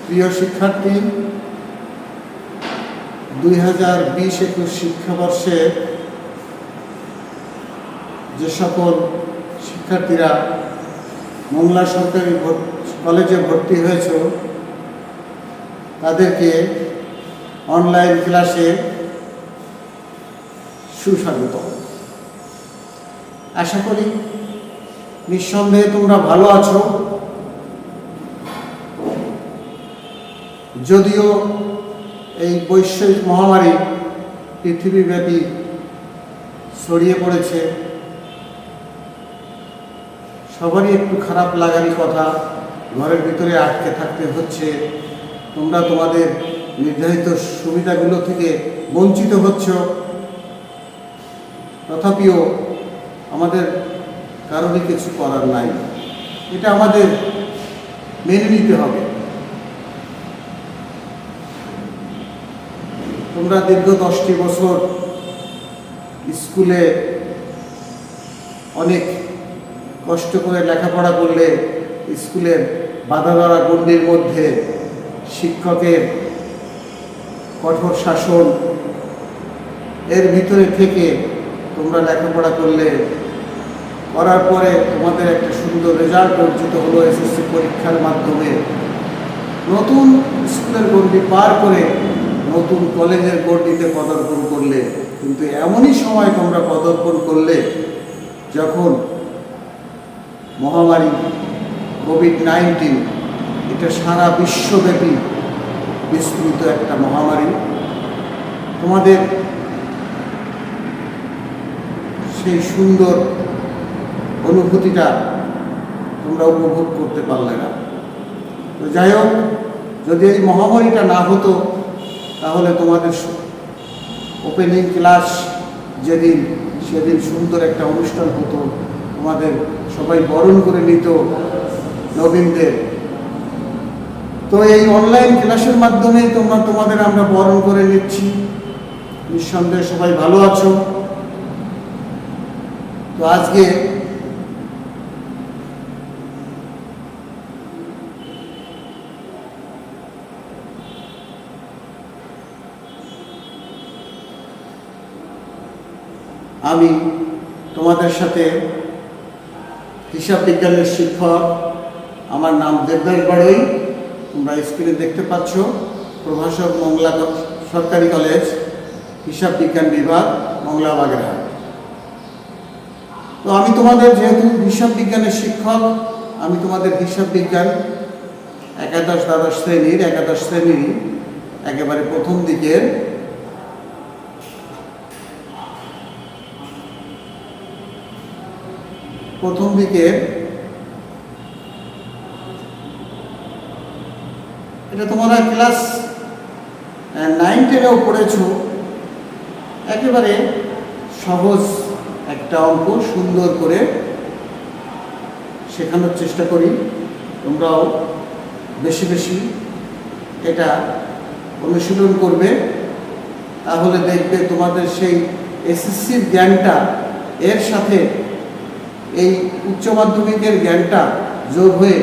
প্রিয় শিক্ষার্থী, 2020-21 শিক্ষাবর্ষে যে সকল শিক্ষার্থীরা মংলা সরকারি কলেজে ভর্তি হয়েছে তাদেরকে অনলাইন ক্লাসে সুস্বাগত। আশা করি নিঃসন্দেহে তোমরা ভালো আছো। যদিও এই বৈশ্বিক মহামারী পৃথিবীব্যাপী ছড়িয়ে পড়েছে, সবারই একটু খারাপ লাগারই কথা, ঘরের ভিতরে আটকে থাকতে হচ্ছে, তোমরা তোমাদের নির্ধারিত সুবিধাগুলো থেকে বঞ্চিত হচ্ছ। তথাপিও আমাদের কারোরই কিছু করার নাই, এটা আমাদের মেনে নিতে হবে। তোমরা দীর্ঘ 10টি বছর স্কুলে অনেক কষ্ট করে লেখাপড়া করলে, স্কুলের বাধা ধরা গণ্ডির মধ্যে শিক্ষকের কঠোর শাসন এর ভিতরে থেকে তোমরা লেখাপড়া করলে, করার পরে তোমাদের একটা সুন্দর রেজাল্ট অর্জিত হলো এসএসসি পরীক্ষার মাধ্যমে। নতুন স্কুলের গণ্ডি পার করে নতুন কলেজের গণ্ডিতে পদার্পণ করলে, কিন্তু এমনই সময় তোমরা পদার্পণ করলে যখন মহামারী কোভিড-19 এটা সারা বিশ্বব্যাপী বিস্তৃত একটা মহামারী। তোমাদের সেই সুন্দর অনুভূতিটা তোমরা উপভোগ করতে পারলে না। তো যাই হোক, যদি এই মহামারীটা না হতো তাহলে তোমাদের ওপেনিং ক্লাস সেদিন সুন্দর একটা অনুষ্ঠান হতো, তোমাদের সবাই বরণ করে নিত নবীনদের। তো এই অনলাইন ক্লাসের মাধ্যমে তোমাদের আমরা বরণ করে নিচ্ছি। নিঃসন্দেহে সবাই ভালো আছো। তো আজকে আমি তোমাদের সাথে হিসাব বিজ্ঞানের শিক্ষক, আমার নাম দেবদাস বাড়ই, তোমরা স্ক্রিনে দেখতে পাচ্ছ, প্রভাষক মংলা সরকারি কলেজ, হিসাব বিজ্ঞান বিভাগ, মংলা বাগেরহাট। তো আমি তোমাদের যেহেতু হিসাব বিজ্ঞানের শিক্ষক, আমি তোমাদের হিসাব বিজ্ঞান একাদশ শ্রেণীর একেবারে প্রথম দিকের এটা তোমরা ক্লাস 9-10-এও পড়েছো। একেবারে সহজ একটা অঙ্ক সুন্দর করে শেখানোর চেষ্টা করি। তোমরাও বেশি বেশি এটা অনুশীলন করবে, তাহলে দেখবে তোমাদের সেই এসএসসির জ্ঞানটা এর সাথে এই উচ্চ মাধ্যমিকের জ্ঞানটা যোগ হয়ে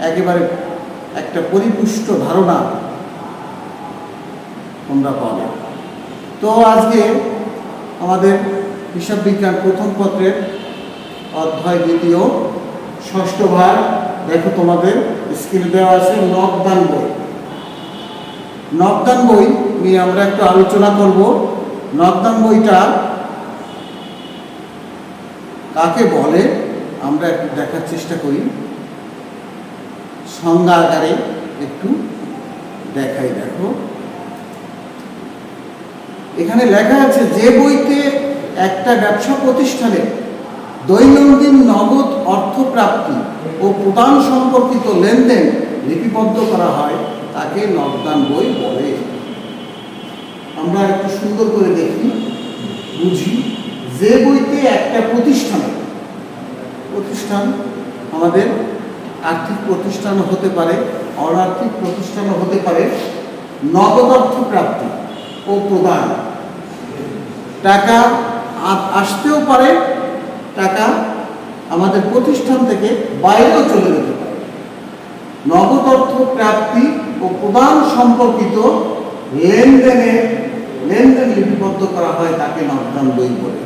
একেবারে একটা পরিপুষ্ট ধারণা তোমরা পাবে। তো আজকে আমাদের হিসাব বিজ্ঞান প্রথম পত্রের অধ্যায় 2 ষষ্ঠ ভাগ, দেখো তোমাদের স্ক্রিনে দেওয়া আছে নবদান বই নিয়ে আমরা একটু আলোচনা করব। নবদান বইটা কাকে বলে আমরা একটু দেখার চেষ্টা করি, সংজ্ঞা আকারে একটু দেখাই। দেখো এখানে লেখা আছে, যে বইতে একটা ব্যবসা প্রতিষ্ঠানে দৈনন্দিন নগদ অর্থপ্রাপ্তি ও প্রদান সম্পর্কিত লেনদেন লিপিবদ্ধ করা হয় তাকে নবদান বই বলে। আমরা একটু সুন্দর করে দেখি, বুঝি। যে বইতে একটা প্রতিষ্ঠান আমাদের আর্থিক প্রতিষ্ঠান হতে পারে, অনার্থিক প্রতিষ্ঠানও হতে পারে, নগদ অর্থ প্রাপ্তি ও প্রদান, টাকা আসতেও পারে, টাকা আমাদের প্রতিষ্ঠান থেকে বাইরেও চলে যেতে পারে। নগদ অর্থ প্রাপ্তি ও প্রদান সম্পর্কিত লেনদেন লিপিবদ্ধ করা হয় তাকে নগদান বই বলে।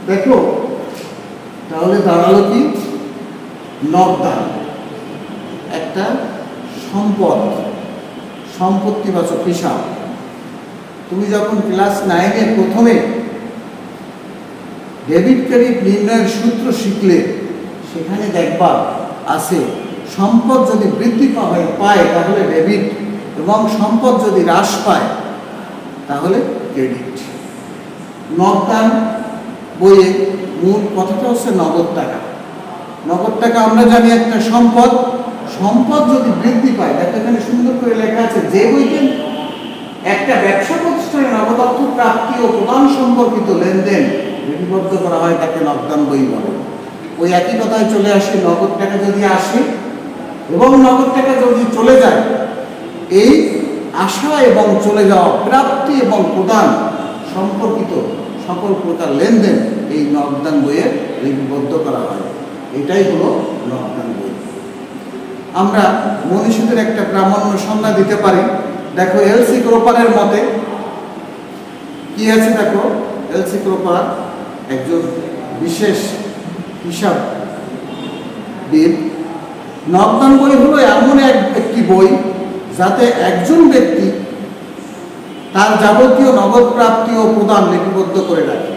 দেখো তাহলে দাঁড়ালো কি, নগদান একটা সম্পত্তিবাচক হিসাব। তুমি যখন ক্লাস 9-এ প্রথমে ডেবিট ক্রেডিট নির্ণয়ের সূত্র শিখলে সেখানে দেখবা আছে সম্পদ যদি বৃদ্ধি পায় তাহলে ডেবিট এবং সম্পদ যদি হ্রাস পায় তাহলে ক্রেডিট। নগদান বইয়ে মূল কথাটা হচ্ছে নগদ টাকা। নগদ টাকা আমরা জানি একটা সম্পদ যদি বৃদ্ধি পায়, দেখো এখানে সুন্দর করে লেখা আছে, যে বইতে একটা ব্যবসা প্রতিষ্ঠানে নগদ অর্থ প্রাপ্তি ও প্রদান সম্পর্কিত লেনদেন লিপিবদ্ধ করা হয় তাকে নগদান বই বলে। ওই একই কথায় চলে আসে, নগদ টাকা যদি আসে এবং নগদ টাকা যদি চলে যায়, এই আসা এবং চলে যাওয়া, প্রাপ্তি এবং প্রদান সম্পর্কিত সকল প্রকার লেনদেন এই নগদান বইয়ে লিপিবদ্ধ করা হয়। এটাই হলো নগদান বই। আমরা মনীষীদের একটা প্রামাণ্য সংজ্ঞা দিতে পারি। দেখো এলসি ক্রোপারের মতে কি আছে, দেখো এলসি ক্রোপার একজন বিশেষ হিসাববিদ। নগদান বই হলো এমন একটি বই যাতে একজন ব্যক্তি তার যাবতীয় নগদ প্রাপ্তি ও প্রদান লিপিবদ্ধ করে রাখে।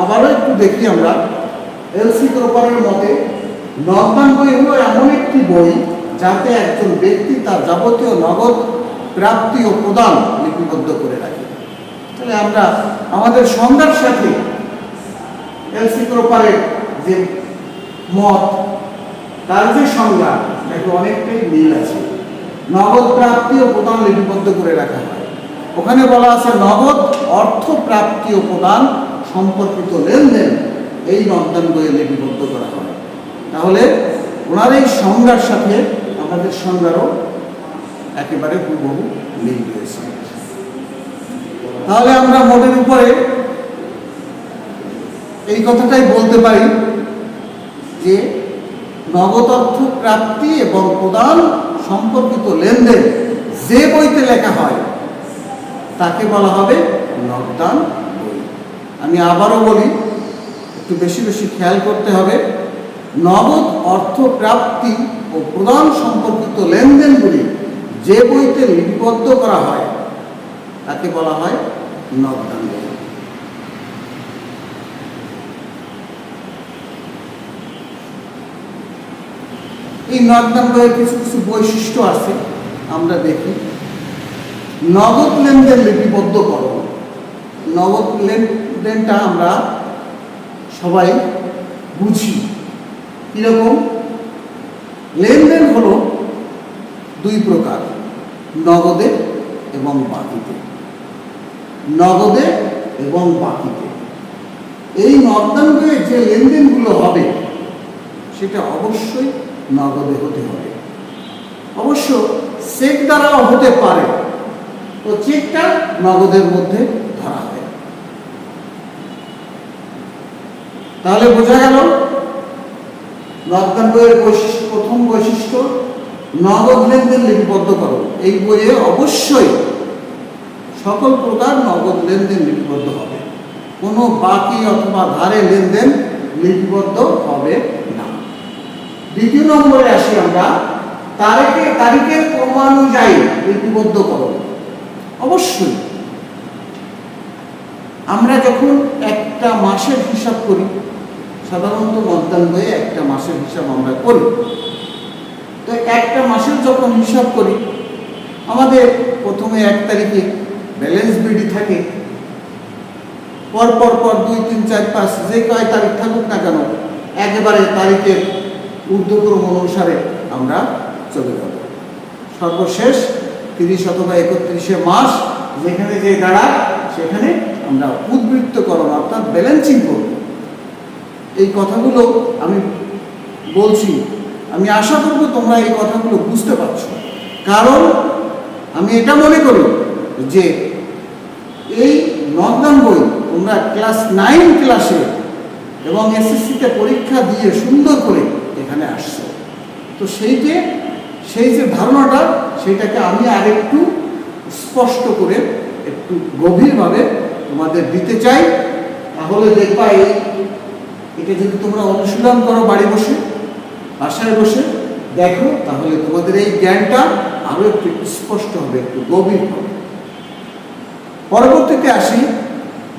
আবারও একটু দেখি আমরা, এলসি ক্রোপারের মতে নগদান বই হলো এমন একটি বই যাতে একজন ব্যক্তি তার যাবতীয় নগদ প্রাপ্তি ও প্রদান লিপিবদ্ধ করে রাখে। তাহলে আমরা আমাদের সংজ্ঞার সাথে এলসি ক্রোপারের যে মত, তার যে সংজ্ঞা, দেখো অনেকটাই মিল আছে। নগদ প্রাপ্তি ও প্রদান লিপিবদ্ধ করে রাখা হয়। ওখানে বলা আছে নগদ অর্থ প্রাপ্তি ও প্রদান সম্পর্কিত লেনদেন এই নগদান বইয়ে লিপিবদ্ধ করা হয়। তাহলে ওনার এই সংজ্ঞার সাথে আমাদের সংজ্ঞারও একেবারে হুবহু মিল রয়েছে। তাহলে আমরা মোটের উপরে এই কথাটাই বলতে পারি যে নগদ অর্থ প্রাপ্তি এবং প্রদান সম্পর্কিত লেনদেন যে বইতে লেখা হয় তাকে বলা হবে নগদান বই। আমি আবারও বলি, একটু বেশি বেশি খেয়াল করতে হবে। নগদ অর্থ প্রাপ্তি ও প্রদান সম্পর্কিত লেনদেনগুলি যে বইতে লিপিবদ্ধ করা হয় তাকে বলা হয় নগদান বই। এই নগদান বইয়ের কিছু কিছু বৈশিষ্ট্য আছে, আমরা দেখি। নগদ লেনদেন লিপিবদ্ধ করো। নগদ লেনদেনটা আমরা সবাই বুঝি কিরকম। লেনদেন হলো দুই প্রকার, নগদে এবং বাকিতে। নগদে এবং বাকিতে এই নগদান বইয়ে যে লেনদেনগুলো হবে সেটা অবশ্যই নগদে হতে হবে। অবশ্য চেক দ্বারাও হতে পারে, তো চেকটা নগদের মধ্যে ধরা হয়। তাহলে বোঝা গেল নগদান বইয়ের প্রথম বৈশিষ্ট্য নগদ লেনদেন লিপিবদ্ধ করো। এই বইয়ে অবশ্যই সকল প্রকার নগদ লেনদেন লিপিবদ্ধ হবে, কোনো বাকি অথবা ধারে লেনদেন লিপিবদ্ধ হবে না। দ্বিতীয় নম্বরে আসি আমরা, তারিখের ক্রমানুযায়ী লিপিবদ্ধ করো। অবশ্যই আমরা যখন একটা মাসের হিসাব করি, সাধারণত নগদান বইয়ে একটা মাসের হিসাব আমরা করি। তো একটা মাসের যখন হিসাব করি, আমাদের প্রথমে 1 তারিখে ব্যালেন্স বিডি থাকে, পর 2, 3, 4, 5 যে কয় তারিখ থাকুক না কেন, একেবারে তারিখের ঊর্ধ্বক্রম অনুসারে আমরা চলে যাব। সর্বশেষ 30 অথবা 31শে মাস যেখানে যে দাঁড়ায় সেখানে আমরা উদ্বৃত্তকরণ অর্থাৎ ব্যালেন্সিং করব। এই কথাগুলো আমি বলছি, আমি আশা করব তোমরা এই কথাগুলো বুঝতে পারছো। কারণ আমি এটা মনে করি যে এই নগদান বই তোমরা ক্লাস 9 ক্লাসে এবং এসএসসিতে পরীক্ষা দিয়ে সুন্দর করে এখানে আসছো। তো সেই যে ধারণাটা সেটাকে আমি আরেকটু স্পষ্ট করে একটু গভীরভাবে তোমাদের দিতে চাই। তাহলে দেখবা এটা যদি তোমরা অনুশীলন করো বাড়ি বসে, বাসায় বসে দেখো, তাহলে তোমাদের এই জ্ঞানটা আরো একটু স্পষ্ট হবে, একটু গভীর হবে। পরবর্তীতে আসি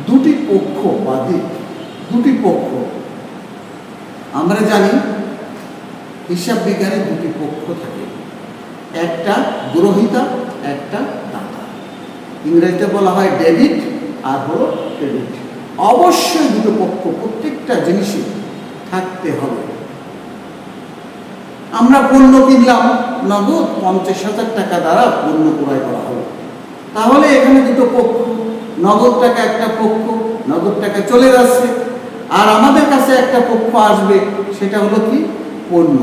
দুটি পক্ষ বা দিক। দুটি পক্ষ আমরা জানি হিসাব বিজ্ঞানে দুটি পক্ষ থাকে, একটা গ্রহীতা, একটা দাতা। ইংরেজিতে বলা হয় ডেবিট আর হলো ক্রেডিট। অবশ্যই দুটো পক্ষ প্রত্যেকটা জিনিসে থাকতে হবে। আমরা পণ্য কিনলাম, নগদ 50,000 টাকা দ্বারা পণ্য ক্রয় করা হলো, তাহলে এখানে দুটো পক্ষ, নগদ টাকা একটা পক্ষ, নগদ টাকা চলে যাচ্ছে, আর আমাদের কাছে একটা পক্ষ আসবে, সেটা হলো কি পণ্য।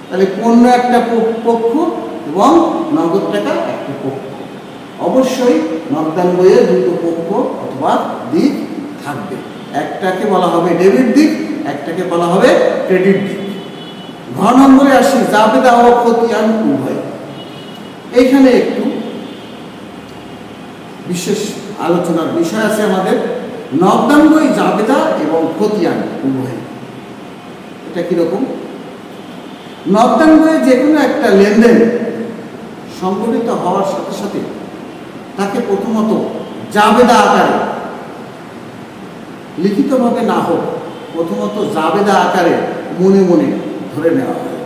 তাহলে পণ্য একটা পক্ষ এবং নগদ টাকা একটা পক্ষ। অবশ্যই নগদান বইয়ে দুটো পক্ষ অথবা দিক থাকবে, একটাকে বলা হবে ডেবিট দিক, একটাকে বলা হবে ক্রেডিট দিক। ঘ নম্বরে আসি জাবেদা ও খতিয়ান উভয়। এইখানে একটু বিশেষ আলোচনার বিষয় আছে আমাদের। নগদান বই জাবেদা এবং খতিয়ান উভয়, এটা কিরকম? নগদান বইয়ে যে কোনো একটা লেনদেন সংঘটিত হওয়ার সাথে সাথে তাকে প্রথমত জাবেদা আকারে, লিখিতভাবে না হোক, প্রথমত জাবেদা আকারে মনে মনে ধরে নেওয়া হয়।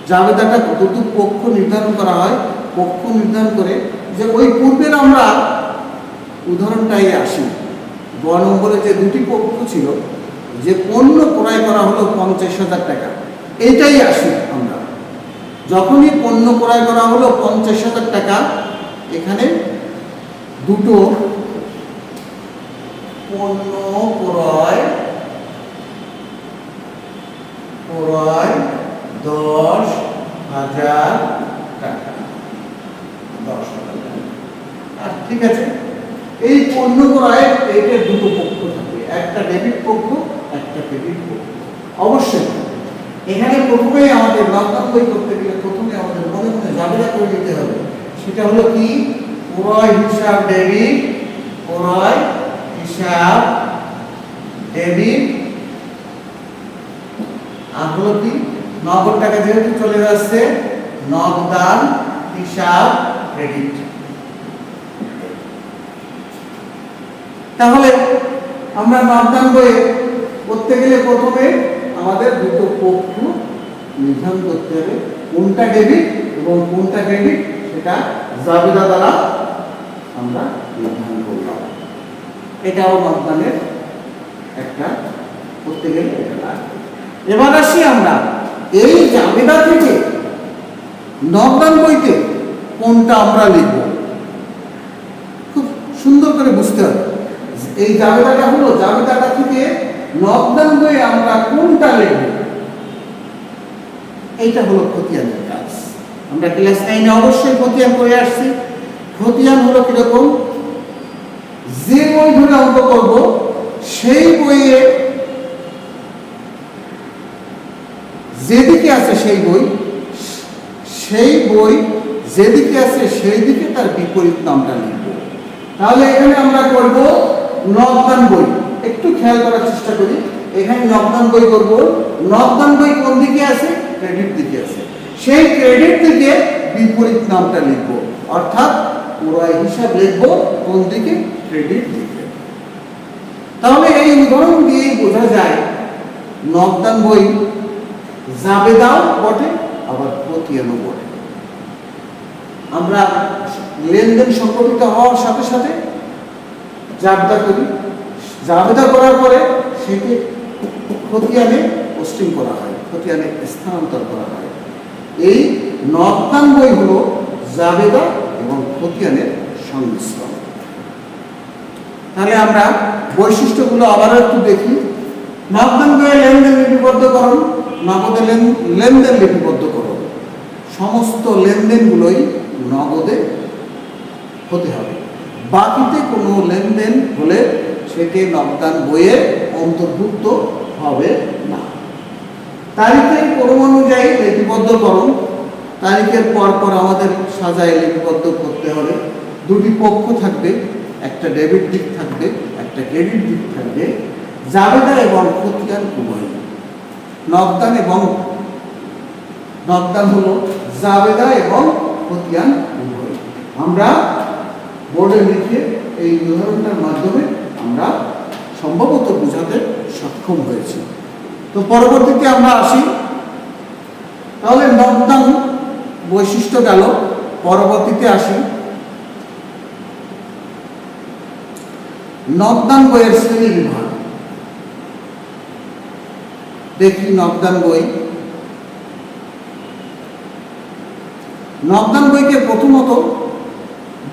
জাবেদাটা দুটো পক্ষ নির্ধারণ করা হয়, পক্ষ নির্ধারণ করে যে ওই পূর্বের আমরা উদাহরণটাই আসি। গ নম্বরে যে দুটি পক্ষ ছিল, যে পণ্য ক্রয় করা হলো 50,000 টাকা, এইটাই আসি আমরা। যখনই পণ্য ক্রয় করা হলো 50,000 টাকা, এখানে দুটো পণ্য ক্রয় 10,000 টাকা, 10,000 টাকা। আর ঠিক আছে, এই পণ্য ক্রয় এটার দুটো পক্ষ থাকবে, একটা ডেবিট পক্ষ, একটা ক্রেডিট পক্ষ। অবশ্যই এখানে প্রথমে আমাদের নগদান বই করতে গেলে প্রথমে আমাদের মনে মনে জাবেদা করে নিতে হবে। সেটা হলো কি ক্রয় হিসাব ডেবিট, ক্রয় হিসাব ডেবিট, আর হলো কি নগদ টাকা যেহেতু চলে যাচ্ছে, নগদান হিসাব ক্রেডিট। তাহলে আমরা নগদান বইয়ে করতে গেলে প্রথমে আমাদের দুটো পক্ষ নির্ধারণ করতে হবে, কোনটা ডেবিট এবং কোনটা ক্রেডিট, সেটা জাবেদা দ্বারা আমরা নির্ধারণ করলাম। এটাও নগদানের একটা করতে গেলে এটা লাগবে। এবার আসি আমরা এই জাবেদা থেকে নগদান বইতে কোনটা আমরা লিখব, খুব সুন্দর করে বুঝতে হবে। এই জাবেদাটা হলো, জাবেদাটা থেকে নগদান বইয়ে আমরা কোনটা লিখব, এইটা হলো খতিয়ানের কাজ। আমরা ক্লাস 9 অবশ্যই খতিয়ান করে আসছি। খতিয়ান হলো কিরকম, যে বই ধরে অঙ্ক করব সেই বইয়ে যেদিকে আছে সেই বই যেদিকে আছে সেই দিকে তার বিপরীত নামটা লিখব। তাহলে এখানে আমরা করব নগদান বই। একটু খেয়াল করার চেষ্টা করি, এখানে নগদান বই করব। নগদান বই কোন দিকে আছে? ক্রেডিট দিকে আছে। সেই ক্রেডিট দিকে বিপরীত নামটা লিখব, অর্থাৎ ক্রয় হিসাব লিখব কোন দিকে? ক্রেডিট দিকে। তাহলে এই উদাহরণ দিয়েই বোঝা যায় নগদান বই জাবেদাও বটে, আবার খতিয়ানও বটে। আমরা লেনদেন সংঘটিত হওয়ার সাথে সাথে জাবেদা করি, জাবেদা করার পরে সেটি খতিয়ানে পোস্টিং করা হয়, খতিয়ানে স্থানান্তর করা হয়। এই নগদান বই হলো জাবেদা এবং খতিয়ানের সংমিশ্রণ। তাহলে আমরা বৈশিষ্ট্যগুলো আবারও একটু দেখি। নগদান বইয়ে লেনদেন লিপিবদ্ধকরণ, নগদে লেনদেন লিপিবদ্ধকরণ, সমস্ত লেনদেনগুলোই নগদে হতে হবে। বাকিতে কোনো লেনদেন হলে সেটি নগদান বইয়ে অন্তর্ভুক্ত হবে না। তারিখের ক্রম অনুযায়ী লিপিবদ্ধকরণ, তারিখের পর পর আমাদের সাজায় লিপিবদ্ধ করতে হবে। দুটি পক্ষ থাকবে, একটা ডেবিট দিক থাকবে, একটা ক্রেডিট দিক থাকবে। জাবেদা এবং খতিয়ান উভয়, নকদান হলো জাবেদা এবং খতিয়ান উভয়। আমরা বোর্ডে লিখে এই উদাহরণটার মাধ্যমে আমরা সম্ভবত বোঝাতে সক্ষম হয়েছি। তো পরবর্তীতে আমরা আসি, তাহলে নকদান বৈশিষ্ট্য গেল। পরবর্তীতে আসি নকদান বইয়ের শ্রেণী বিভাগ। দেখি নকদান বই। নকদান বইকে প্রথমত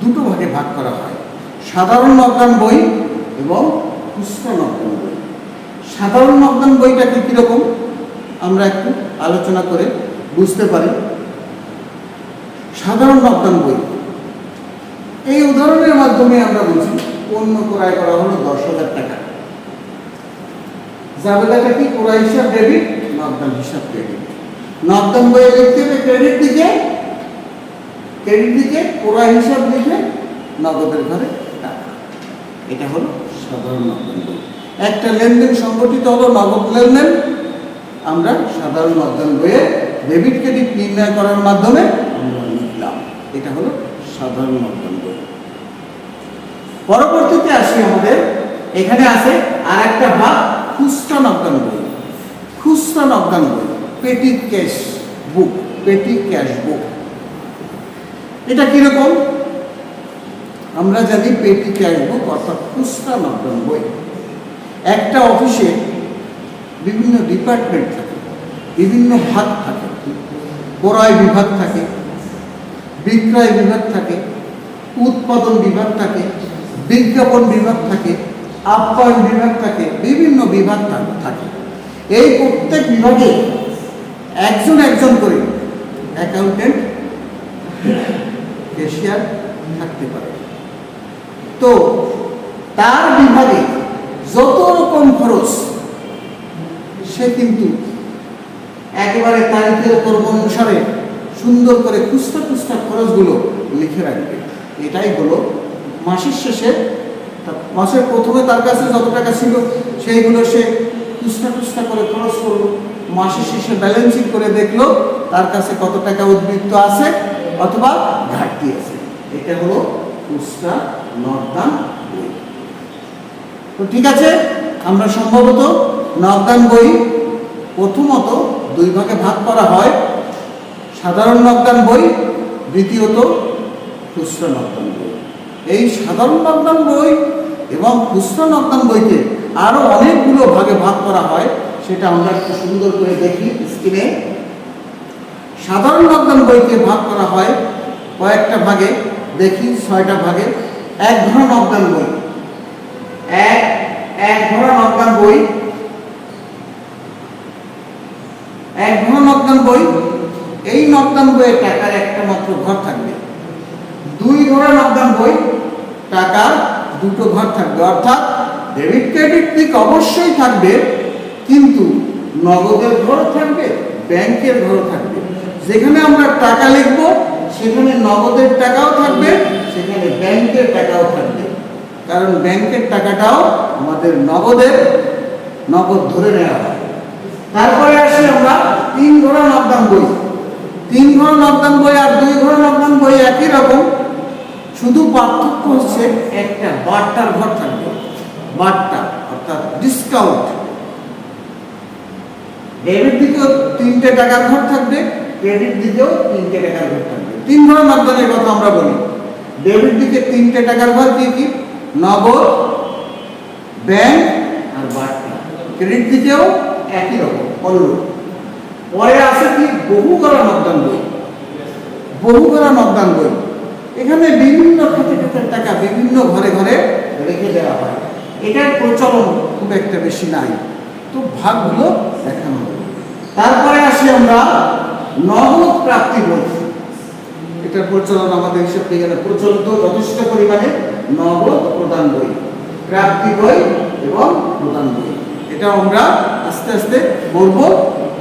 দুটো ভাগে ভাগ করা হয়, সাধারণ নকদান বই এবং খুচরা নকদান বই। সাধারণ নকদান বইটাকে কিরকম আমরা একটু আলোচনা করে বুঝতে পারি। সাধারণ নকদান বই, এই উদাহরণের মাধ্যমে আমরা বুঝি পণ্য ক্রয় করা হলো 10,000 টাকা। জাবেদাটা কি? ক্রয় হিসাব ডেবিট, নকদান হিসাব ক্রেডিট। নকদান বইয়ে লিখতে হবে ক্রেডিট দিকে ক্রয় হিসাব লিখে নগদের ঘরে টাকা। এটা হলো সাধারণ নকদান বই। একটা লেনদেন সংগঠিত হলো, নগদ লেনদেন। আমরা সাধারণ নকদান বইয়ে ডেবিট ক্রেডিট নির্ণয় করার মাধ্যমে আমরা লিখলাম। এটা হলো সাধারণ নকদান বই। পরবর্তীতে আসি, আমাদের এখানে আছে আর একটা ভাগ খুচরা নকদান বই। খুচরা নকদান বই, পেটি ক্যাশ বুক, পেটি ক্যাশ বুক। এটা কিরকম? আমরা জানি পেটি ক্যাশ বুক অর্থাৎ খুচরা নকদান বই। একটা অফিসে বিভিন্ন ডিপার্টমেন্ট থাকে, বিভিন্ন ভাগ থাকে। ক্রয় বিভাগ থাকে, বিক্রয় বিভাগ থাকে, উৎপাদন বিভাগ থাকে, বিজ্ঞাপন বিভাগ থাকে, আপ্যায়ন বিভাগ থাকে, বিভিন্ন বিভাগ থাকে। এই প্রত্যেক বিভাগে একজন একজন করে অ্যাকাউন্টেন্ট, ক্যাশিয়ার থাকতে পারে। তো তার বিভাগে যত রকম খরচ সে কিন্তু একেবারে তারিখের কর্ম অনুসারে সুন্দর করে খুচরা খরচগুলো লিখে রাখবে। এটাই হলো মাসের শেষে, মাসের প্রথমে তার কাছে যত টাকা ছিল সেইগুলো সে খুচরা করে খরচ করলো। মাসের শেষে ব্যালেন্সিং করে দেখলো তার কাছে কত টাকা উদ্বৃত্ত আছে অথবা ঘাটতি আছে। এটা হলো খুচরা নকদান বই। তো ঠিক আছে, আমরা সম্ভবত নকদান বই প্রথমত দুই ভাগে ভাগ করা হয়, সাধারণ নকদান বই, দ্বিতীয়ত খুচরা নকদান বই। এই সাধারণ নকদান বই এবং খুচরা নকদান বইকে আরো অনেকগুলো ভাগে ভাগ করা হয়, সেটা আমরা একটু সুন্দর করে দেখি স্ক্রিনে। সাধারণ নকদান বইকে ভাগ করা হয় কয়েকটা ভাগে, দেখি 6টা ভাগে। এক ধরনের নকদান বই, এক ধরনের নকদান বই, এক ধরনের নকদান বই। এই নকদান বইয়ে টাকার একটা মাত্র ঘর থাকবে। দুই ধরনের নকদান বই, টাকার দুটো ঘর থাকবে, অর্থাৎ ডেবিট ক্রেডিট দিক অবশ্যই থাকবে, কিন্তু নগদের ঘর থাকবে, ব্যাংকের ঘর থাকবে। যেখানে আমরা টাকা লিখব সেখানে নগদের টাকাও থাকবে, সেখানে ব্যাংকের টাকাও থাকবে, কারণ ব্যাংকের টাকাটাও আমাদের নগদ ধরে নেওয়া হয়। তারপরে আসি আমরা 3 ধরনের নকদান বই। 3 ধরনের নকদান বই আর 2 ধরনের নকদান বই একই রকম, শুধু পার্থক্য হচ্ছে একটা বার্তার ঘর থাকবে, বার্তা অর্থাৎ ডিসকাউন্ট। ডেবিট দিকেও 3টে টাকার ঘর থাকবে, ক্রেডিট দিকেও 3টে টাকার ঘর থাকবে। 3 ধরনের নকদানের কথা আমরা বলি। ডেবিট দিকে 3টে টাকার ঘর কি কি? নগদ, ব্যাংক আর বার্তা। ক্রেডিট দিকেও একই রকম, অনুরূপ। পরে আছে কি? বহুগড়া নকদান বই। বহুগড়া নকদান বই, এখানে বিভিন্ন খাতের টাকা বিভিন্ন ঘরে ঘরে রেখে দেওয়া হয়। এটার প্রচলন খুব একটা বেশি নাই, তো ভাগগুলো দেখানো হবে। তারপরে আসি আমরা নগদ প্রাপ্তি বই। এটার প্রচলন আমাদের হিসাব বিজ্ঞানে প্রচলিত যথেষ্ট পরিমাণে। নগদ প্রদান বই, প্রাপ্তি বই এবং প্রদান বই, এটা আমরা আস্তে আস্তে বলবো।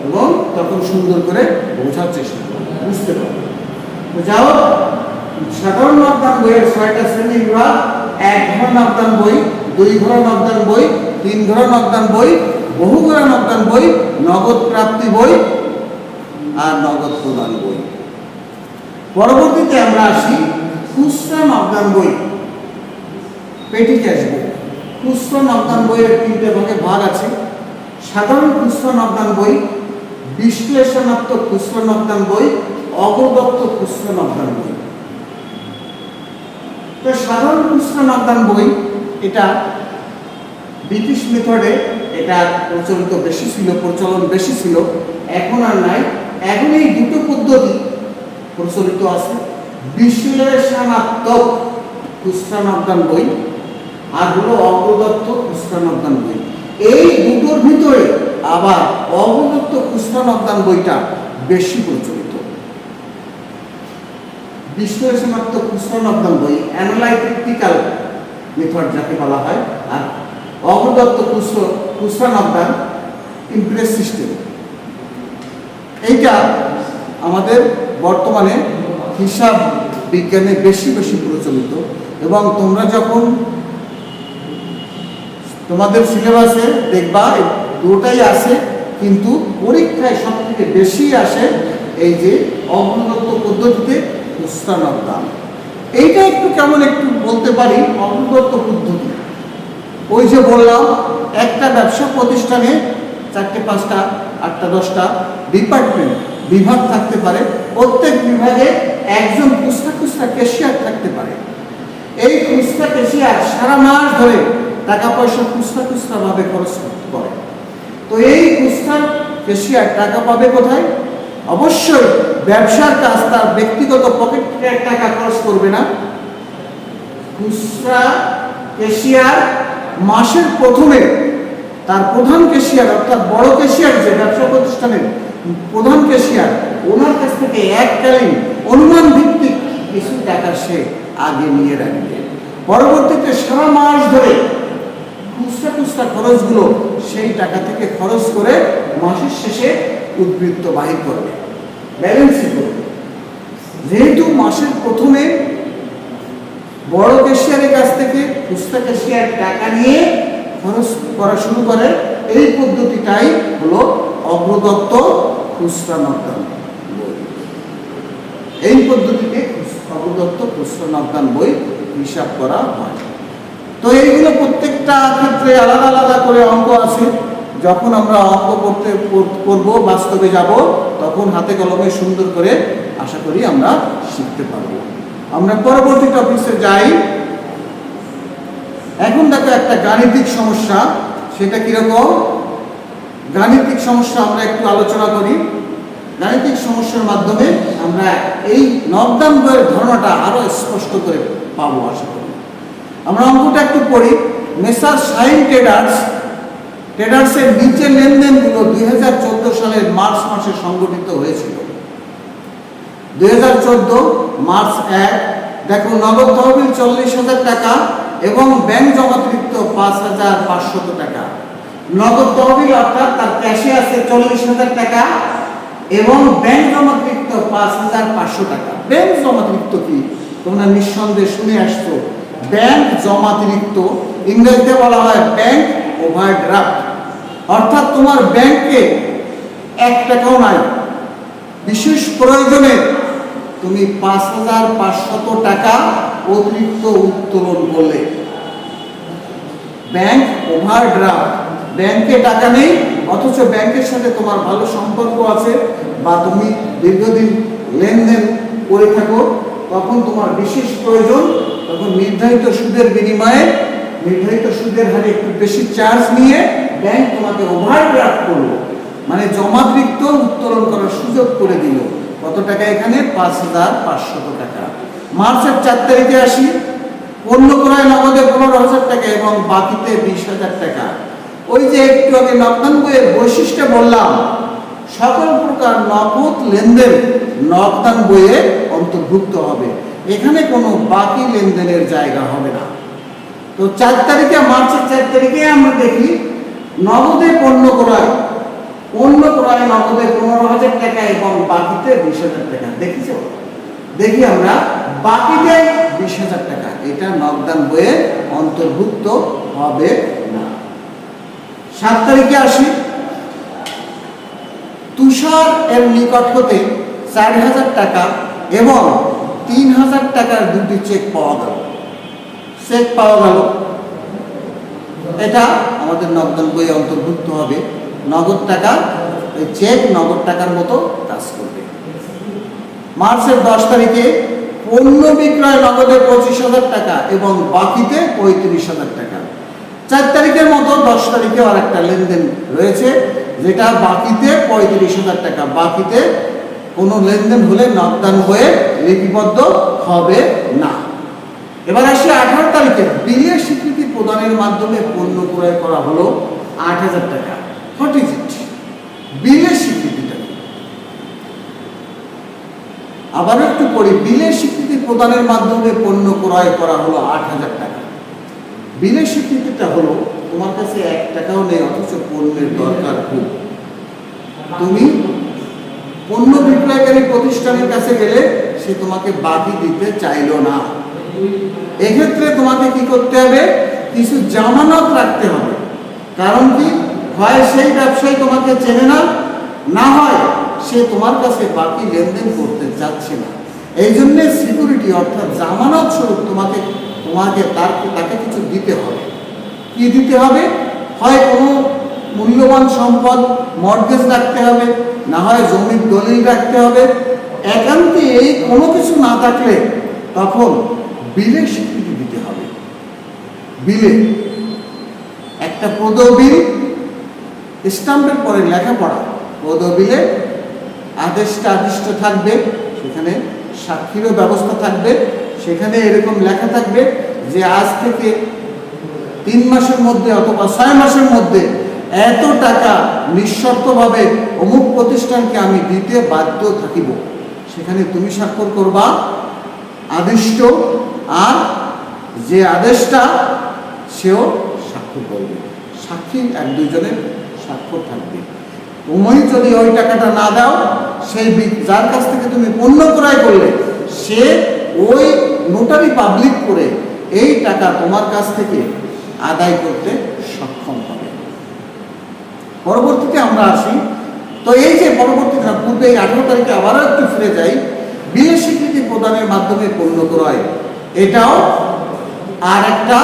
এবং তখন সুন্দর করে বোঝার চেষ্টা করবে, বুঝতে পারবে। তো যাও, সাধারণ নকদান বইয়ের 6টা শ্রেণী বিভাগ: 1 ঘর নকদান বই, 2 ঘর নকদান বই, 3 ঘর নকদান বই, বহু ঘর নকদান বই, নগদ প্রাপ্তি বই আর নগদ প্রদান বই। পরবর্তীতে আমরা আসি খুচরা নকদান বই, পেটি ক্যাশ বই। খুচরা নকদান বইয়ের 3টে ভাগে ভাগ আছে: সাধারণ খুচরা নকদান বই, বিশ্লেষণাত্মক খুচরা নকদান বই, অগ্রদত্ত খুচরা নকদান বই। তো সাধারণ খুচরা নকদান বই এটা ব্রিটিশ মেথডে এটা প্রচলন বেশি ছিল, এখন আর নাই। এখন এই দুটো পদ্ধতি প্রচলিত আছে: বিশ্লেষণাত্মক খুচরা নকদান বই আর হলো অগ্রদত্ত খুচরা নকদান বই। এই দুটোর ভিতরে আবার অগ্রদত্ত খুচরা নকদান বইটা বেশি প্রচলিত। বিশ্লেষণাত্মক খুচরা নকদান বই অ্যানালাইটিক্যাল মেথড যাকে বলা হয়, আর অগ্রদত্ত খুচরা নকদান ইমপ্রেস সিস্টেম। এইটা আমাদের বর্তমানে হিসাব বিজ্ঞানে বেশি প্রচলিত। এবং তোমরা যখন তোমাদের সিলেবাসে দেখবা দুটাই আসে, কিন্তু পরীক্ষায় সবথেকে বেশি আসে এই যে অগ্রদত্ত পদ্ধতিতে খুচরা নকদান। এইটা একটু কেমন একটু বলতে পারি। অগ্রদত্ত পদ্ধতি, ওই যে বললাম একটা ব্যবসা প্রতিষ্ঠানে 4টে 5টা 8টা 10টা বিভাগ থাকতে পারে। প্রত্যেক বিভাগে একজন খুচরা ক্যাশিয়ার থাকতে পারে। এই খুচরা ক্যাশিয়ার সারা মাস ধরে টাকা পয়সা খুচরা ভাবে খরচ করে। তো এই খুচরা ক্যাশিয়ার টাকা পাবে কোথায়? অবশ্যই ব্যবসার কাজ, তার ব্যক্তিগত পকেট থেকে টাকা খরচ করবে না। খুচরা ক্যাশিয়ার মাসের প্রথমে তার প্রধান ক্যাশিয়ার অর্থাৎ বড় ক্যাশিয়ার, যে ব্যবসা প্রতিষ্ঠানের প্রধান ক্যাশিয়ার, ওনার কাছ থেকে এককালীন অনুমান ভিত্তিক কিছু টাকা সে আগে নিয়ে রাখবে। পরবর্তীতে সারা মাস ধরে খুচরা খরচগুলো সেই টাকা থেকে খরচ করে মাসের শেষে উদ্বৃত্ত বাহির করবে, ব্যালেন্সই করবে। যেহেতু মাসের প্রথমে বড় ক্যাশিয়ারের কাছ থেকে খুচরা ক্যাশিয়ার টাকা নিয়ে খরচ করা শুরু করে, এই পদ্ধতিটাই হলো অগ্রদত্ত খুচরা নকদান বই। এই পদ্ধতিতে অগ্রদত্ত খুচরা নকদান বই হিসাব করা হয়। তো এইগুলো প্রত্যেকটা ক্ষেত্রে আলাদা আলাদা করে অঙ্ক আছে। যখন আমরা অঙ্ক করব, বাস্তবে যাব, তখন হাতে কলমে সুন্দর করে আশা করি আমরা শিখতে পারবো। আমরা পরবর্তী টপিকে যাই। এখন দেখো একটা গাণিতিক সমস্যা, সেটা কিরকম? গাণিতিক সমস্যা আমরা একটু আলোচনা করি। গাণিতিক সমস্যার মাধ্যমে আমরা এই নকদান বইয়ের ধারণাটা আরো স্পষ্ট করে পাবো আশা করি। আমরা অঙ্কটা একটু পড়ি। মেসার শাইন ট্রেডার্সের নিচে লেনদেনগুলো 2014 সালের মার্চ মাসে সংগঠিত হয়েছিল। 2014 মার্চ 1, দেখো নগদ তহবিল 40,000 টাকা এবং ব্যাংক জমাকৃত 5,500 টাকা। নগদ তহবিল অর্থাৎ তার ক্যাশে আছে 40,000 টাকা এবং ব্যাংক জমাকৃত 5,500 টাকা। ব্যাংক জমাকৃত কি তোমরা নিঃসন্দেহে শুনে আসছো। ব্যাংক জমাতিরিক্ত ইংরেজিতে বলা হয় ব্যাংক ওভারড্রাফট। অর্থাৎ তোমার ব্যাংকে 1 টাকাও নাই, বিশেষ প্রয়োজনে তুমি 5,500 টাকা অতিরিক্ত উত্তোলন করলে। ব্যাংক ওভারড্রাফট, ব্যাংকে টাকা নেই অথচ ব্যাংকের সাথে তোমার ভালো সম্পর্ক আছে বা তুমি দীর্ঘদিন লেনদেন করে থাকো, তখন তোমার বিশেষ প্রয়োজন, তখন নির্ধারিত সুদের বিনিময়ে নির্ধারিত সুদের হারে একটু বেশি চার্জ নিয়ে ব্যাংক তোমাকে ওভারড্রাফট করলো, মানে জমাকৃত উত্তোলন করার সুযোগ করে দিল। কত টাকা এখানে? 5,500 টাকা। মার্চের 4 তারিখে আসি। পণ্য ক্রয় নগদে 15,000 টাকা এবং বাকিতে 20,000 টাকা। ওই যে একটু আগে নকদান বইয়ের বৈশিষ্ট্য বললাম, সকল প্রকার নগদ লেনদেন নকদান বইয়ে অন্তর্ভুক্ত হবে, এখানে কোনো বাকি লেনদেনের জায়গা হবে না। তো 4 তারিখে, মার্চের 4 তারিখে আমরা দেখি নগদে পণ্য ক্রয় পণ্য ক্রয় নগদে 15,000 টাকা এবং বাকিতে 20,000 টাকা। দেখেছো? দেখি আমরা বাকিতে 20,000 টাকা, এটা নগদান বইয়ে অন্তর্ভুক্ত হবে না। 7 তারিখে আসি। তুষার এর নিকট হতে 4,000 টাকা এবং 3,000 টাকার দুটি চেক পাওয়া গেল। চেক পাওয়া গেল, এটা আমাদের নগদান বইয়ে অন্তর্ভুক্ত হবে। নগদ টাকা, এই চেক নগদ টাকার মতো কাজ করবে। মার্চের 10 তারিখে পণ্য বিক্রয় নগদে 25,000 টাকা এবং বাকিতে 35,000 টাকা। 4 তারিখের মতো 10 তারিখে আর একটা লেনদেন রয়েছে, যেটা বাকিতে 35,000 টাকা। বাকিতে কোনো লেনদেন হলে নগদান বইয়ে লিপিবদ্ধ হবে না। এবার আসি 18 তারিখে বিলের স্বীকৃতি প্রদানের মাধ্যমে পণ্য ক্রয় করা হলো 8,000 টাকা। What is it? বিলের স্বীকৃতিটা আবার একটু পড়ি। বিলের স্বীকৃতি প্রদানের মাধ্যমে পণ্য ক্রয় করা হলো 8,000 টাকা। বিলের স্বীকৃতিটা হলো তোমার কাছে 1 টাকাও নেই, অথচ পণ্যের দরকার খুব। তুমি পণ্য বিক্রয়কারী প্রতিষ্ঠানের কাছে গেলে সে তোমাকে বাকি দিতে চাইলো না। এক্ষেত্রে তোমাকে কি করতে হবে? কিছু জামানত রাখতে হবে। কারণ কি? হয় সেই ব্যবসায়ী তোমাকে চেনে না, না হয় সে তোমার কাছে বাকি লেনদেন করতে চাচ্ছে না। এই জন্য সিকিউরিটি অর্থাৎ জামানত স্বরূপ তাকে কিছু দিতে হবে। কি দিতে হবে? হয় কোনো মূল্যবান সম্পদ মর্টগেজ রাখতে হবে, না হয় জমির দলিল রাখতে হবে। একান্তে এই কোনো কিছু না থাকলে তখন বিলের স্বীকৃতি দিতে হবে। বিলে একটা পদবিল, স্টাম্পের পরে লেখাপড়া, পদবিলে আদেশটা আদিষ্ট থাকবে, সেখানে সাক্ষীরও ব্যবস্থা থাকবে। সেখানে এরকম লেখা থাকবে যে আজ থেকে 3 মাসের মধ্যে অথবা 6 মাসের মধ্যে এত টাকা নিঃশর্তভাবে অমুক প্রতিষ্ঠানকে আমি দিতে বাধ্য থাকিব। সেখানে তুমি স্বাক্ষর করবা আদিষ্ট, আর যে আদেশটা সেও স্বাক্ষর করবে। সাক্ষী 1-2 জনের স্বাক্ষর থাকবে। তুমি যদি ওই টাকাটা না দাও, সেই যার কাছ থেকে তুমি পণ্য ক্রয় করলে সে ওই নোটারি পাবলিক করে এই টাকা তোমার কাছ থেকে আদায় করতে সক্ষম হবে। পরবর্তীতে আমরা আসি। তো এই যে পরবর্তীতে পূর্বে 18 তারিখে আবারও একটু ফিরে যাই। বিলের স্বীকৃতি প্রদানের মাধ্যমে পণ্য ক্রয়, এটাও আর একটা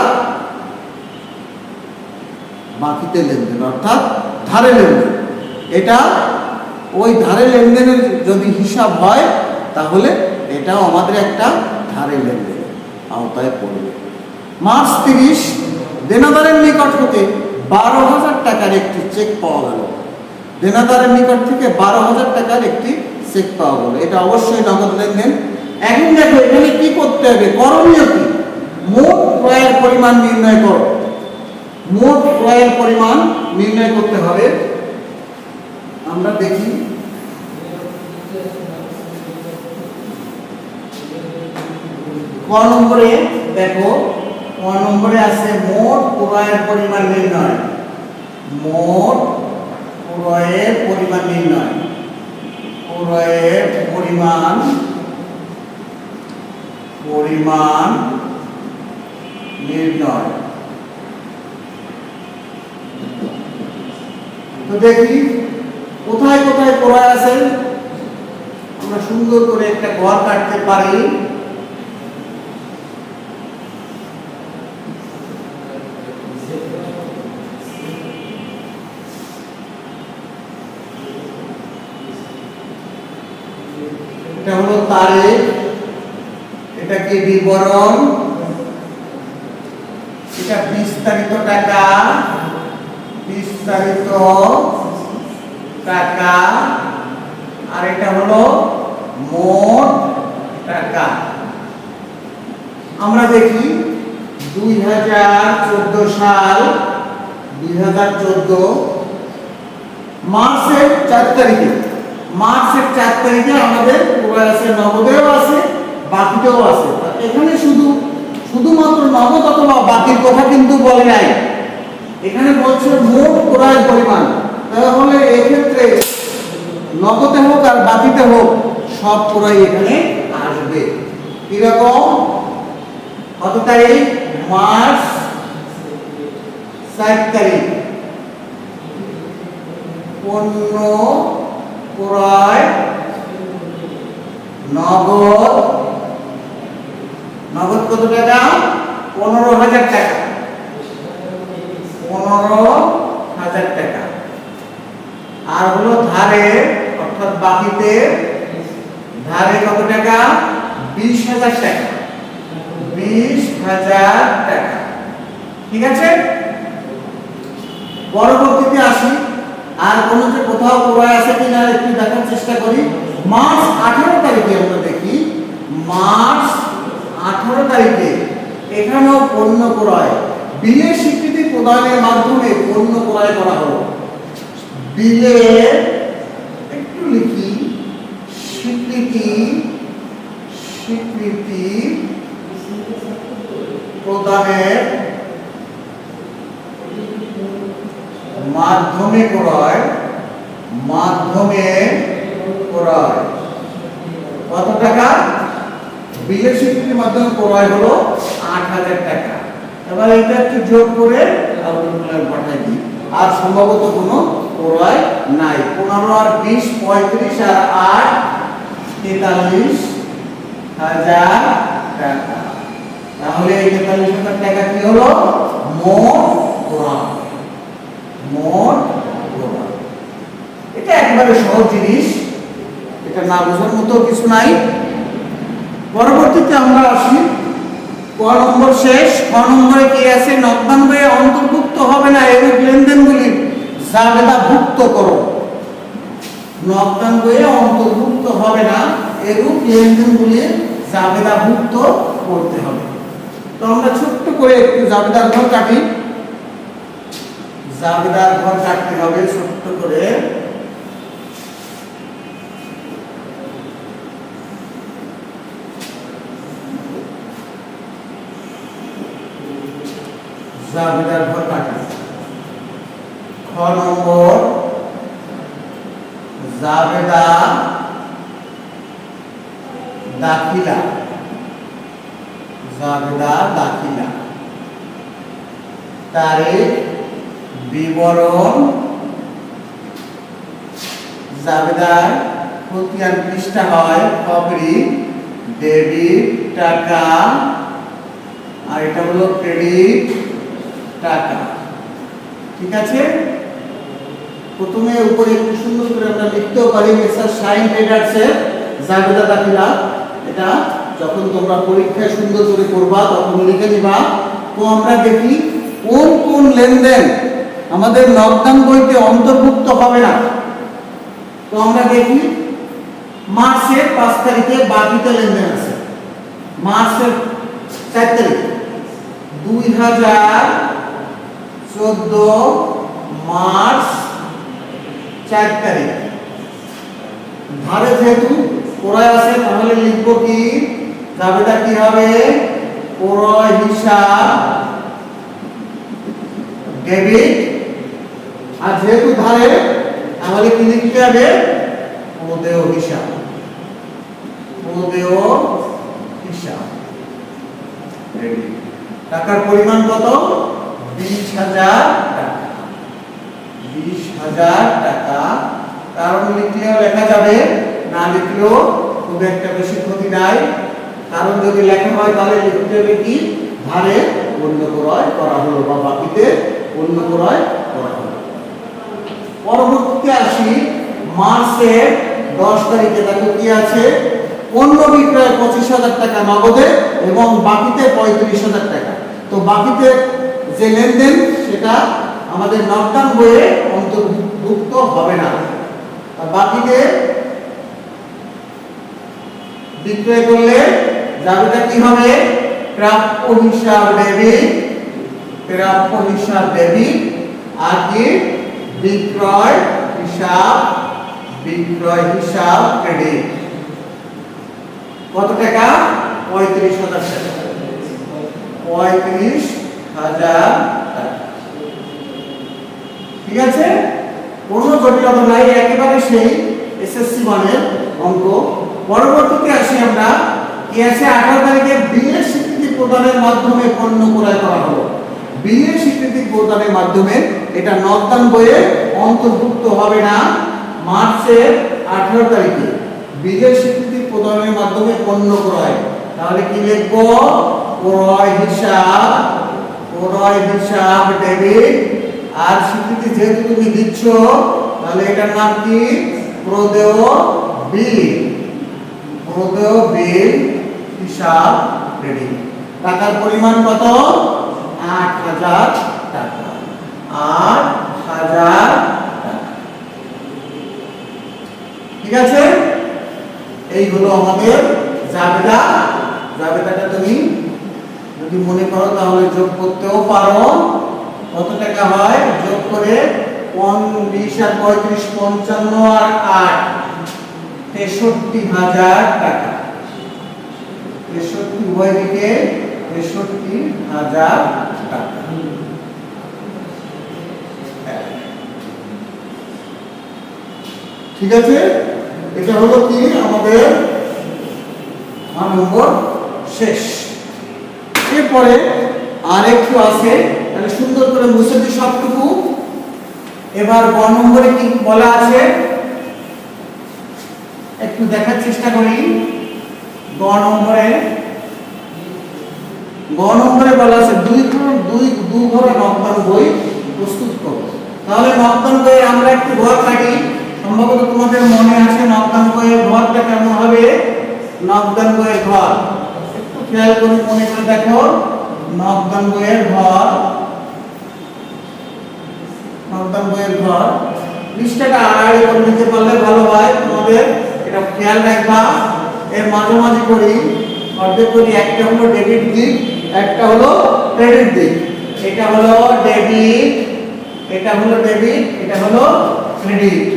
বাকিতে লেনদেন অর্থাৎ ধারে লেনদেন। এটা ওই ধারে লেনদেনের যদি হিসাব হয় তাহলে এটাও আমাদের একটা ধারে লেনদেনের আওতায় পড়বে। মার্চ 30 দেনাদারের নিকট হতে 12,000 টাকার একটি চেক পাওয়া গেল। দেনাদারের নিকট থেকে 12,000 টাকার একটি চেক পাওয়া গেল। এটা অবশ্যই নগদ লেনদেন। এখন দেখো এখানে কি করতে হবে, করণীয় কি? মোট ক্রয়ের পরিমাণ নির্ণয় করো। মোট ক্রয়ের পরিমাণ নির্ণয় করতে হবে। আমরা দেখি ক নম্বরে, দেখো ক নম্বরে আছে মোট ক্রয়ের পরিমাণ নির্ণয়। মোট ক্রয়ের পরিমাণ নির্ণয়, ক্রয়ের পরিমাণ নির্ণয়। তো দেখি কোথায় কোথায় ক্রয় আছে। আমরা সুন্দর করে একটা ঘর কাটতে পারি। এটা হলো তারিখ, এটা কি বিবরণ, এটা বিস্তারিত টাকা, বিস্তারিত টাকা, আর এটা হলো মোট টাকা। আমরা দেখি 2014 সাল, 2014 মার্চের 4 তারিখে, মার্চের 4 তারিখে আমাদের ক্রয় আছে, নগদেও আছে, বাকিতেও আছে। এখানে শুধুমাত্র নগদ অথবা বাকির কথা কিন্তু বলে নাই। এখানে বলছে মোট ক্রয়ের পরিমাণ। তাহলে এক্ষেত্রে নগদে হোক আর বাকিতে হোক সব পুরাই এখানে আসবে। কিরকম? কত তারিখ? মার্চ 4 তারিখ পণ্য ক্রয় নগদ কত টাকা? 15,000 টাকা। 15,000 টাকা। আর হলো ধারে অর্থাৎ বাকিতে ধারে কত টাকা? 20,000 টাকা। 20,000 টাকা। ঠিক আছে? পরবর্তীতে আসি, আর কোন যে কোথাও ক্রয় আছে কিনা একটু দেখার চেষ্টা করি। মার্চ 18 তারিখে আমরা দেখি, মার্চ 18 তারিখে এখানেও পণ্য ক্রয় বিলের স্বীকৃতি প্রদানের মাধ্যমে পণ্য ক্রয় করা হলো। বিলে একটু লিখি, স্বীকৃতি প্রদানের মাধ্যমে ক্রয় কত টাকা? বিলের স্বীকৃতির মাধ্যমে ক্রয় হলো 8,000 টাকা। এবার এটা একটু যোগ করে পাঠাই দিই। আর সম্ভবত কোনো ক্রয় নাই। 15 আর 20 35 আর 8 43,000 টাকা। তাহলে এই 43,000 টাকা কি হলো? মোট ক্রয়। এটা একেবারে সহজ জিনিস, এটা না বোঝার মতো কিছু নাই। পরবর্তীতে আমরা আসি, ক নম্বর শেষ। ক নম্বরে কি আছে? নগদান বইয়ে অন্তর্ভুক্ত হবে না এরূপ লেনদেনগুলি জাবেদাভুক্ত করো। নগদান বইয়ে অন্তর্ভুক্ত হবে না এরূপ লেনদেনগুলি জাবেদাভুক্ত করতে হবে। তো আমরা ছোট্ট করে একটু জাবেদার ঘর কাটি। জাবেদার ঘর কাটতে হবে ছোট্ট করে। জাবেদার ঘর কাটি। খ নম্বর, জাবেদা দাখিলা। তারিখ, বিবরণ, জাবেদার খতিয়ান পৃষ্ঠা হয় কপি, ডেবিট টাকা, আর এটা হলো ক্রেডিট টাকা। ঠিক আছে? প্রথমে উপরে একটু সুন্দর করে আমরা লিখতেও পারি, মিস্টার শাইন ট্রেডার্সের জাবেদা দাখিলা। এটা যখন তোমরা পরীক্ষায় সুন্দর করে করবা তখন লিখে নিবা। তো আমরা দেখি কোন কোন লেনদেন আমাদের নগদান বইতে অন্তর্ভুক্ত হবে না। তো আমরা দেখি মার্চের 5 তারিখে বাকিতে লেনদেন আছে। মার্চের 4 তারিখ 2014 মার্চ 4 তারিখ। ধারে যেহেতু ক্রয় আছে তাহলে লিখবো কি? জাবেদা কি হবে? ক্রয় হিসাব ডেবিট। আর যেহেতু ধারে তাহলে কি লিখতে হবে? প্রদেয় হিসাব। ডেবিট। টাকার পরিমাণ কত? 20,000 টাকা। 20,000 টাকা। কারণ লিখলেও লেখা যাবে, না লিখলেও খুব একটা বেশি ক্ষতি নাই। কারণ যদি লেখা হয় তাহলে লিখতে হবে কি? ধারে পণ্য ক্রয় করা হলো বা বাকিতে পণ্য ক্রয় করা হলো। পরবর্তীতে আসি মার্চের 10 তারিখে। দেখো কি আছে? পণ্য বিক্রয় 25,000 টাকা নগদে এবং বাকিতে 35,000 টাকা। তো বাকিতে যে লেনদেন সেটা আমাদের নগদান বইয়ে অন্তর্ভুক্ত হবে না। বাকিতে বিক্রয় করলে জাবেদা কি হবে? প্রাপ্য হিসাব ডেবিট। আর কি? বিক্রয় হিসাব ক্রেডিট। কত টাকা? 35,000 টাকা। 35,000 টাকা। ঠিক আছে? কোনো জটিলতা নাই, একেবারে সেই এসএসসি মানের অঙ্ক। পরবর্তীতে আসি আমরা, কি আছে 18 তারিখে বিলের স্বীকৃতি প্রদানের মাধ্যমে পণ্য ক্রয় করা হলো। বিলের স্বীকৃতি প্রদানের মাধ্যমে, এটা নর্দান বইয়ে অন্তর্ভুক্ত হবে না। মার্চের 18 তারিখে বিলের স্বীকৃতি প্রদানের মাধ্যমে পণ্য ক্রয়, তাহলে কি লিখব? ক্রয় হিসাব ডেবিট, আর স্বীকৃতি যেহেতু তুমি দিচ্ছ তাহলে এটার নাম কি? প্রদেয় বিল হিসাব ক্রেডিট। টাকার পরিমাণ কত? 8,000 টাকা। 8,000 টাকা। ঠিক আছে, এই হলো আমাদের জাবেদা। জাবেদাটা তুমি যদি মনে করো তাহলে যোগ করতেও পারো। কত টাকা হয়? যোগ করে 20 আর 35, 55 আর 8, 63,000 টাকা। 63 উভয় দিকে 63,000 টাকা। ঠিক আছে, এটা হলো কি আমাদের নম্বর শেষ। এরপরে আরেকটু আছে, তাহলে সুন্দর করে মুছে দিই সবটুকু। এবার গ নম্বরে কি বলা আছে একটু দেখার চেষ্টা করি। গ নম্বরে বলা আছে দুই ঘরে নকদান বই প্রস্তুত করো। তাহলে নকদান বইয়ে আমরা একটু ঘর কাটি। সম্ভবত তোমাদের মনে আছে নকদান বইয়ের ঘরটা কেমন হবে। নকদান বইয়ের ঘর একটু খেয়াল করে মনে করে দেখো। নকদান বইয়ের ঘর পৃষ্ঠাটা আড়াআড়ি করে নিতে পারলে ভালো হয়। তোমাদের এটা খেয়াল রাখবা। এর মাঝামাঝি করি, অর্ধেক করি। একটা হলো ডেবিট দিক, একটা হলো ক্রেডিট দিক। এটা হলো ডেবিট, এটা হলো ক্রেডিট।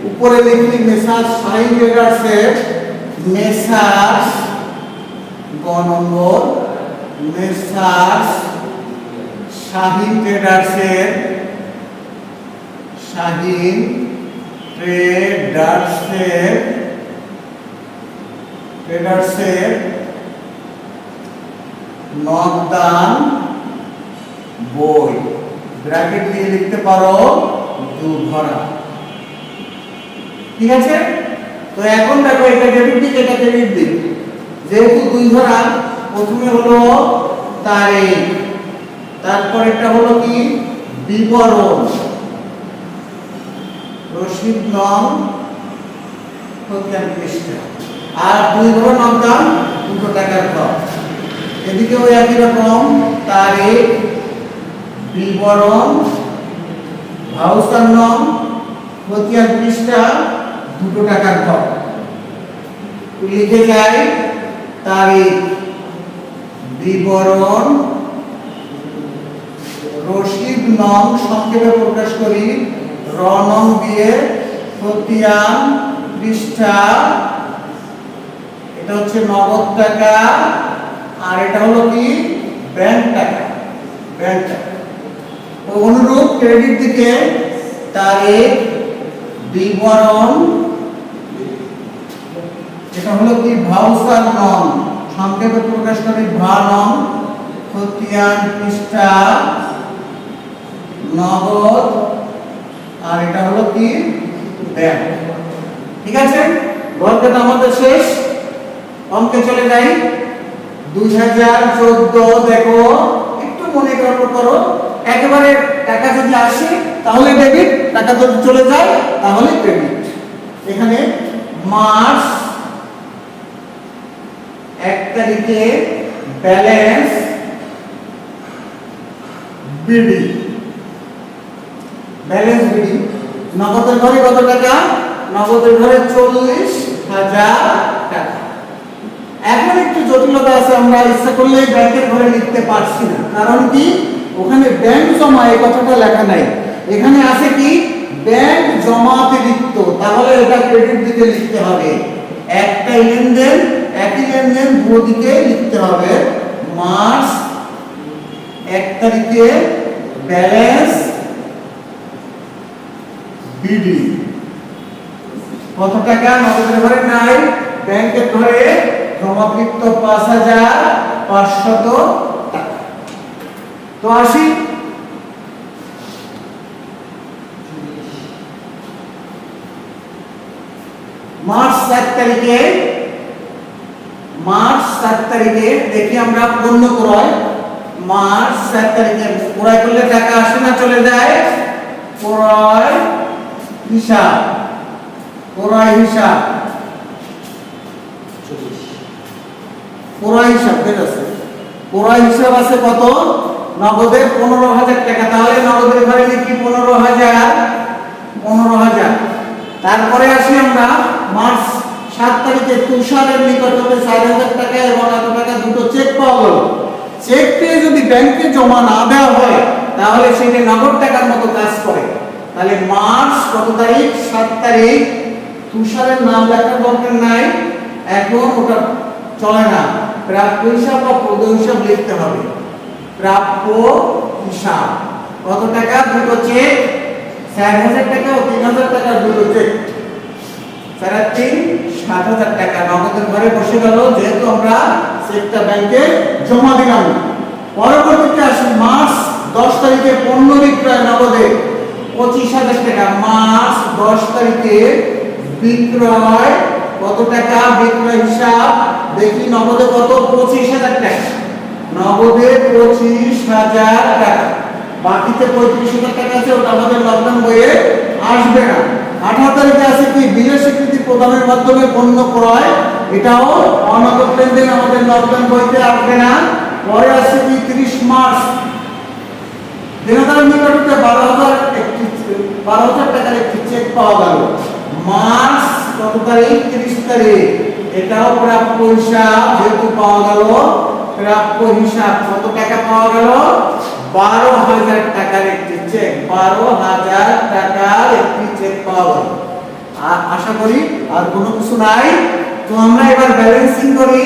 উপরে লিখি মেসার্স শাহিন ট্রেডার্সের, মেসার্স গ নম্বর, মেসার্স শাহিন ট্রেডার্সের নকদান বই, ব্র্যাকেট দিয়ে লিখতে পারো দুঘরা। ঠিক আছে, তো এখন দেখো এটা ডেবিট দিক, এটা ক্রেডিট দিক। যেহেতু দুই ঘরা, প্রথমে হলো তারিখ, তারপর এটা হলো কি বিবরণ, রসিদ নং পৃষ্ঠা, আর দুই ঘর নকদান 200 টাকার ঘর। এদিকেও একই রকম তারিখ, বিবরণ, ভাউচার নং, খতিয়ান পৃষ্ঠা, 200 টাকার ঘর। লিখে যাই তারিখ, বিবরণ, রসিদ নং সংক্ষেপে প্রকাশ করি র নং দিয়ে, খতিয়ান পৃষ্ঠা, এটা হচ্ছে নগদ টাকা, আর এটা হলো কি ব্যাংক টাকা। অনুরূপ ক্রেডিট দিকে তারিখ, বিবরণ, এটা হলো কি ভাউচার নং সংক্ষেপে প্রকাশ করি ভা নং, খতিয়ান পৃষ্ঠা, নগদ, আর এটা হলো কি ব্যাংক। ঠিক আছে, গল্পটা আমাদের শেষ। অঙ্কে চলে যাই। 2014 দেখো, একটু মনে করো। একেবারে টাকা যদি আসে তাহলে ডেবিট, টাকা যদি চলে যায় তাহলে ক্রেডিট। এখানে মার্চ 1 তারিখে ব্যালেন্স বিডি, নগদের ঘরে কত টাকা? নগদের ঘরে 40,000 টাকা। এখন একটু জটিলতা আছে, আমরা ইচ্ছা করলে ব্যাংকের ঘরে লিখতে পারছি না। কারণ কি, ওখানে ব্যাংক জমা এই কথাটা লেখা নাই। এখানে আছে কি ব্যাংক জমাতে লিখত, তাহলে এটা ক্রেডিট দিকে লিখতে হবে। একই লেনদেন দুই দিকে লিখতে হবে। মার্চ 1 তারিখে ব্যালেন্স বিডি। কত টাকা নগদের ঘরে নাই, ব্যাংকের ঘরে জমাকৃত ৫,৫০০ টাকা। তো আসি মার্চ ৭ তারিখে, দেখি আমরা পণ্য ক্রয় মার্চ ৭ তারিখে ক্রয় করলে টাকা আসে না চলে যায়? ক্রয় হিসাব বের আছে। ক্রয় হিসাব আছে কত? নগদে ১৫,০০০ টাকা। তাহলে নগদের ঘরে লিখি ১৫,০০০। তারপরে আসি আমরা মার্চ ৭ তারিখে তুষারের নিকট হতে ৪,০০০ টাকা এবং এত টাকা দুটো চেক পাওয়া গেল। চেক পেয়ে যদি ব্যাংকে জমা না দেওয়া হয় তাহলে সেটা নগদ টাকার মতো কাজ করে। তাহলে মার্চ কত তারিখ? ৭ তারিখ। তুষারের নাম লেখার দরকার নাই, এখন ওটা চলে না। প্রাপ্য হিসাব বা প্রদেয় হিসাব লিখতে হবে। প্রাপ্য হিসাব কত টাকা? দুটো চেক, ৪,০০০ টাকা ও ৩,০০০ টাকার দুটো চেক। ৪ আর ৩ ৭,০০০ টাকা নগদের ঘরে বসে গেল, যেহেতু আমরা চেকটা ব্যাংকে জমা দিলাম। পরবর্তীতে আসি মার্চ ১০ তারিখে পণ্য বিক্রয় নগদে ২৫,০০০ টাকা। মার্চ ১০ তারিখে বিক্রয় কত টাকা? বিক্রয় হিসাব দেখি নগদে কত? ২৫,০০০ টাকা। নগদে ২৫,০০০ টাকা। বাকিতে ৩৫,০০০ টাকা আছে, ওটা আমাদের লকডাউন বইয়ে আসবে না। ১৮ তারিখে আছে কি? বিনা স্বীকৃতি প্রদানের মাধ্যমে পণ্য ক্রয়, এটাও অনগদ লেনদেন, আমাদের লকডাউন বইতে আসবে না। পরে আছে কি? ৩০ মার্চ দেনাদারের নিকট হতে ১২,০০০ টাকার একটি চেক পাওয়া গেল। মার্চ কত তারিখ? ৩০ তারিখ। এটাও প্রাপ্য হিসাব, যেহেতু পাওয়া গেল প্রাপ্য হিসাব। কত টাকা পাওয়া গেল? ১২,০০০ টাকার একটি চেক। ১২,০০০ টাকার একটি চেক পাওয়া গেল। আশা করি আর কোনো কিছু নাই। তো আমরা এবার ব্যালেন্সিং করি।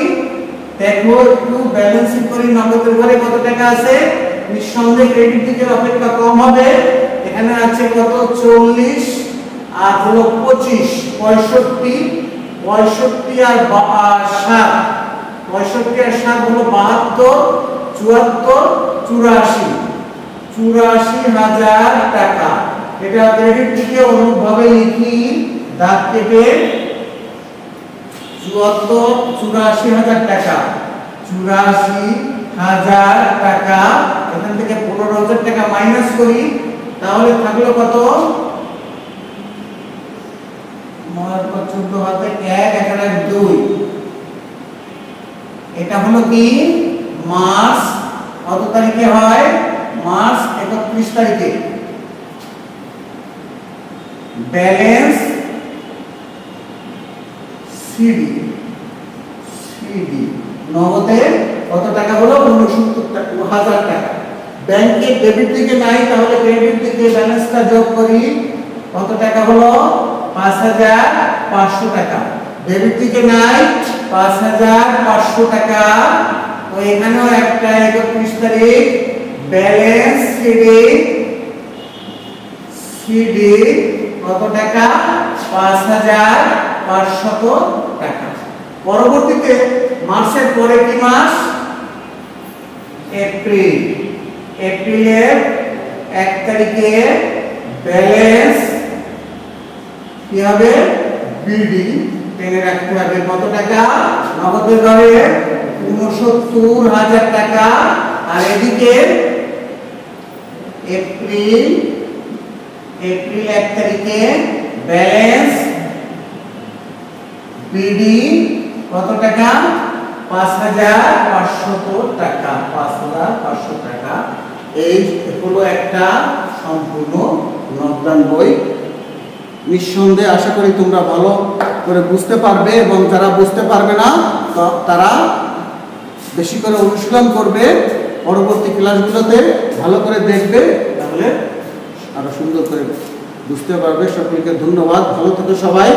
দেখো একটু ব্যালেন্সিং করি। নগদের ঘরে কত টাকা আছে? নিঃসন্দেহে ক্রেডিট দিকের অপেক্ষা কম হবে। এখানে আছে কত? ৪০ আর হলো ২৫, ৬৫ আর ৭, ৬৫ আর ৭ হলো ৭২, ৭৪, ৮৪,০০০ টাকা। এটা ক্রেডিট দিকে অনুরূপভাবে লিখি, দাগ কেটে ৭৪, ৮৪,০০০ টাকা। ৮৪,০০০ টাকা। এখান থেকে ১৫,০০০ টাকা মাইনাস করি, তাহলে থাকলো কত? ১৪ হাতে ১, এখানে ২। এটা হলো কি? মার্চ কত তারিখে হয়? মার্চ ৩১ তারিখে। ব্যালেন্স সিডি নগদে কত টাকা হলো? ৬৯,০০০ টাকা। ব্যাংকে ডেবিট দিকে নাই, তাহলে ক্রেডিট দিকে ব্যালেন্সটা যোগ করি। কত টাকা হলো? ৫,৫০০ টাকা। ডেবিট দিকে নাই, ৫,৫০০ টাকা। তো এখানেও একটা ৩১ তারিখ। ব্যালেন্স সিডি কত টাকা? ৫,৫০০ টাকা। পরবর্তীতে মার্চের পরে কি মাস? এপ্রিল। এপ্রিলের ১ তারিখে ব্যালেন্স কি হবে? বিডি টেনে রাখতে হবে। কত টাকা? নগদের ঘরে ৬৯,০০০ টাকা। আর এদিকে এপ্রিল ১ তারিখে ব্যালেন্স বিডি কত টাকা? ৫,৫০০ টাকা। ৫,৫০০ টাকা। এই হলো একটা সম্পূর্ণ নকদান বই। নিঃসন্দেহে আশা করি তোমরা ভালো করে বুঝতে পারবে, এবং যারা বুঝতে পারবে না তারা বেশি করে অনুশীলন করবে। পরবর্তী ক্লাসগুলোতে ভালো করে দেখবে, তাহলে আরো সুন্দর করে বুঝতে পারবে। সকলকে ধন্যবাদ। ভালো থেকো সবাই।